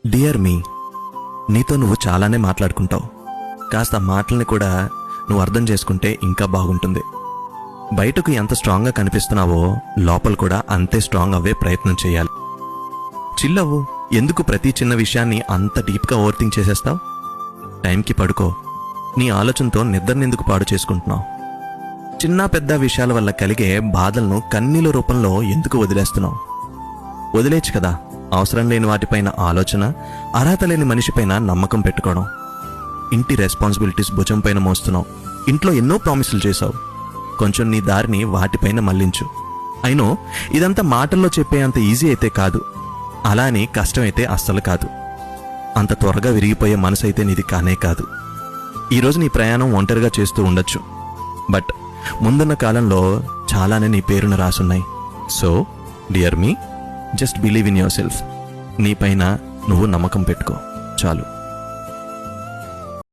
Dear మీ, నీతో నువ్వు చాలానే మాట్లాడుకుంటావు. కాస్త మాటల్ని కూడా నువ్వు అర్థం చేసుకుంటే ఇంకా బాగుంటుంది. బయటకు ఎంత స్ట్రాంగ్గా కనిపిస్తున్నావో లోపల కూడా అంతే స్ట్రాంగ్ అవ్వే ప్రయత్నం చేయాలి. చిల్లవు. ఎందుకు ప్రతి చిన్న విషయాన్ని అంత డీప్గా ఓవర్ థింక్ చేసేస్తావు? టైంకి పడుకో. నీ ఆలోచనతో నిద్రనెందుకు పాడు చేసుకుంటున్నావు? చిన్న పెద్ద విషయాల వల్ల కలిగే బాధలను కన్నీల రూపంలో ఎందుకు వదిలేస్తున్నావు? వదిలేచ్చు కదా. అవసరం లేని వాటిపైన ఆలోచన, అర్హత లేని మనిషిపైన నమ్మకం పెట్టుకోవడం. ఇంటి రెస్పాన్సిబిలిటీస్ భుజం పైన మోస్తున్నావు. ఇంట్లో ఎన్నో ప్రామిసులు చేశావు. కొంచెం నీ దారిని వాటిపైన మళ్లించు. అయినో ఇదంతా మాటల్లో చెప్పే అంత ఈజీ అయితే కాదు. అలా అని కష్టమైతే అస్సలు కాదు. అంత త్వరగా విరిగిపోయే మనసు అయితే నీది కానే కాదు. ఈరోజు నీ ప్రయాణం ఒంటరిగా చేస్తూ ఉండొచ్చు. బట్ ముందున్న కాలంలో చాలానే నీ పేరును రాసున్నాయి. So dear me, just believe in yourself. నీ పైన నువ్వు నమ్మకం పెట్టుకో చాలు.